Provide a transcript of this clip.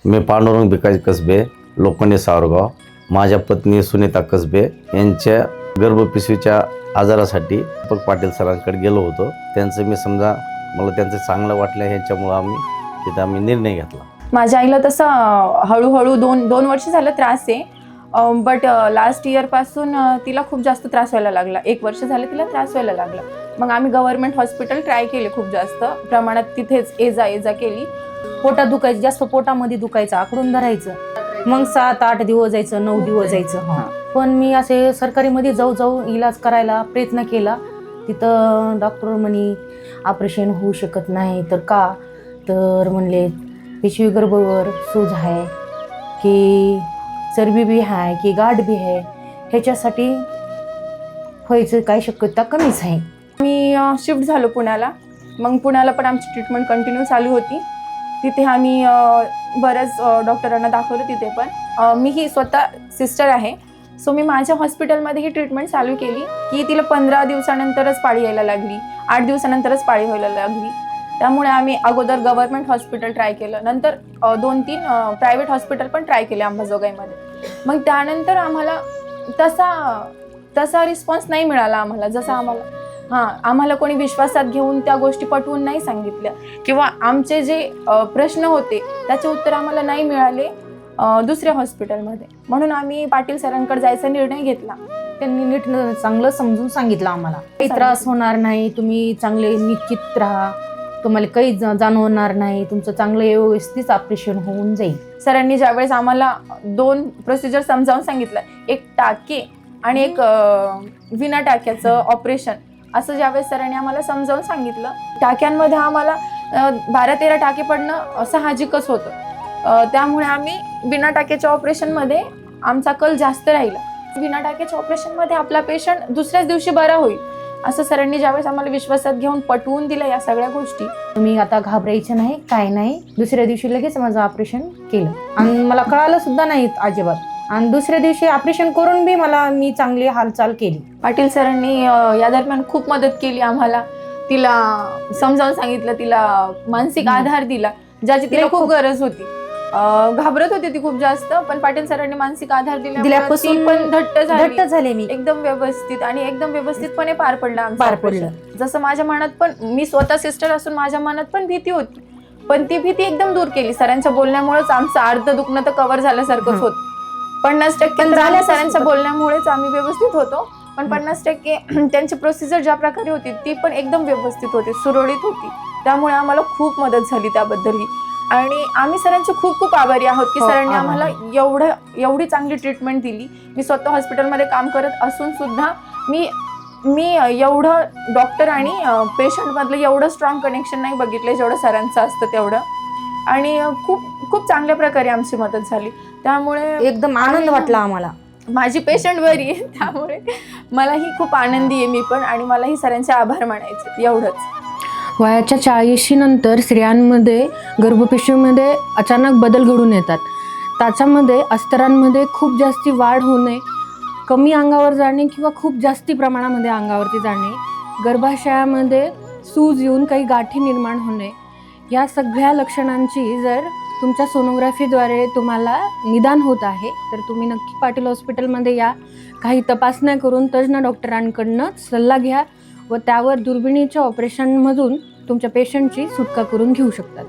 मी पांडुरंग भिकाजी कसबे, लोखंडे सावरगाव. माझ्या पत्नी सुनीता कसबे यांच्या गर्भपिशवीच्या आजारासाठी दीपक पाटील सरांकडे गेलो होतो. त्यांचं मी समजा मला त्यांचं चांगलं वाटलं, ह्याच्यामुळं आम्ही निर्णय घेतला. माझ्या आईला तसं हळूहळू दोन वर्ष झालं त्रास आहे, बट लास्ट इयरपासून तिला खूप जास्त त्रास व्हायला लागला. 1 वर्ष झालं तिला त्रास व्हायला लागला. मग आम्ही गव्हर्नमेंट हॉस्पिटल ट्राय केले, खूप जास्त प्रमाणात तिथेच ये जा केली. पोटात दुखायचं, जास्त पोटामध्ये दुखायचं, आकडून धरायचं. मग 7-8 दिवस जायचं, 9 दिवस जायचं. पण मी असे सरकारीमध्ये जाऊ इलाज करायला प्रयत्न केला. तिथं डॉक्टर म्हणे ऑपरेशन होऊ शकत नाही. तर का? तर म्हणले पिशवी गर्भावर सूज आहे की चरबी बी आहे की गाठ बी आहे, ह्याच्यासाठी व्हायचं काही शक्यता कमीच आहे. मी शिफ्ट झालो पुण्याला. मग पुण्याला पण आमची ट्रीटमेंट कंटिन्यू चालू होती. तिथे आम्ही बऱ्याच डॉक्टरांना दाखवलं. तिथे पण मी ही स्वतः सिस्टर आहे, सो मी माझ्या हॉस्पिटलमध्ये ही ट्रीटमेंट चालू केली की तिला 15 दिवसानंतरच पाळी यायला लागली, 8 दिवसानंतरच पाळी व्हायला लागली. त्यामुळे आम्ही अगोदर गव्हर्नमेंट हॉस्पिटल ट्राय केलं, नंतर 2-3 प्रायव्हेट हॉस्पिटल पण ट्राय केले अंबाजोगाईमध्ये. मग त्यानंतर आम्हाला तसा रिस्पॉन्स नाही मिळाला आम्हाला, जसा आम्हाला कोणी विश्वासात घेऊन त्या गोष्टी पटवून नाही सांगितल्या, किंवा आमचे जे प्रश्न होते त्याचे उत्तर आम्हाला नाही मिळाले दुसऱ्या हॉस्पिटलमध्ये. म्हणून आम्ही पाटील सरांकडे जायचा निर्णय घेतला. त्यांनी नीट चांगलं समजून सांगितलं आम्हाला, काही त्रास होणार नाही, तुम्ही चांगले निश्चित राहा, तुम्हाला काही जाणवणार नाही, तुमचं चांगलं व्यवस्थित ऑपरेशन होऊन जाईल. सरांनी ज्यावेळेस आम्हाला 2 प्रोसिजर समजावून सांगितलं, एक टाके आणि एक विना टाक्याचं ऑपरेशन, असं ज्यावेळेस सरांनी आम्हाला समजावून सांगितलं. टाक्यांमध्ये आम्हाला 12-13 टाके पडणं साहजिकच होतं. त्यामुळे आम्ही बिना टाक्याच्या ऑपरेशनमध्ये आमचा कल जास्त राहिला. बिना टाक्याच्या ऑपरेशनमध्ये आपला पेशंट दुसऱ्याच दिवशी बरा होईल, असं सरांनी ज्यावेळेस आम्हाला विश्वासात घेऊन पटवून दिलं या सगळ्या गोष्टी. तुम्ही आता घाबरायचं नाही, काय नाही. दुसऱ्या दिवशी लगेच माझं ऑपरेशन केलं आणि मला कळालं सुद्धा नाही अजिबात. आणि दुसऱ्या दिवशी ऑपरेशन करून बी मी चांगली हालचाल केली. पाटील सरांनी या दरम्यान खूप मदत केली आम्हाला. तिला समजावून सांगितलं, तिला मानसिक आधार दिला, ज्याची तिला खूप गरज होती. घाबरत होती ती खूप जास्त, पण पाटील सरांनी मानसिक आधार दिल्यापासून पण घट्ट झाले. मी एकदम व्यवस्थित आणि एकदम व्यवस्थितपणे पार पडलं. जसं माझ्या मनात पण, मी स्वतः सिस्टर असून माझ्या मनात पण भीती होती, पण ती भीती एकदम दूर केली. सरांच्या बोलण्यामुळेच आमचं अर्ध दुखणं तर कव्हर झाल्यासारखंच होतं. 50% झाल्या सरांच्या बोलण्यामुळेच आम्ही व्यवस्थित होतो, पण 50% त्यांची प्रोसिजर ज्या प्रकारे होती ती पण एकदम व्यवस्थित होती, सुरळीत होती. त्यामुळे आम्हाला खूप मदत झाली त्याबद्दलही. आणि आम्ही सरांचे खूप आभारी आहोत की सरांनी आम्हाला एवढी चांगली ट्रीटमेंट दिली. मी स्वतः हॉस्पिटलमध्ये काम करत असून सुद्धा मी एवढं डॉक्टर आणि पेशंटमधलं एवढं स्ट्रॉंग कनेक्शन नाही बघितलं जेवढं सरांचं असतं तेवढं. आणि खूप चांगल्या प्रकारे आमची मदत झाली. त्यामुळे एकदम आनंद वाटला आम्हाला. माझी पेशंट बरी आहे, त्यामुळे मलाही खूप आनंदी आहे मी पण, आणि मलाही सरांचे आभार मानायचे. एवढंच. वयाच्या 40 नंतर स्त्रियांमध्ये गर्भपिशवीमध्ये अचानक बदल घडून येतात. त्याच्यामध्ये अस्तरांमध्ये खूप जास्ती वाढ होणे, कमी अंगावर जाणे किंवा खूप जास्ती प्रमाणामध्ये अंगावरती जाणे, गर्भाशयामध्ये सूज येऊन काही गाठी निर्माण होणे, या सगळ्या लक्षणांची जर तुमच्या सोनोग्राफीद्वारे तुम्हाला निदान होत आहे तर तुम्ही नक्की पाटील हॉस्पिटलमध्ये या. काही तपासण्या करून तज्ज्ञ डॉक्टरांकडनं सल्ला घ्या व त्यावर दुर्बिणीच्या ऑपरेशनमधून तुमच्या पेशंटची सुटका करून घेऊ शकतात.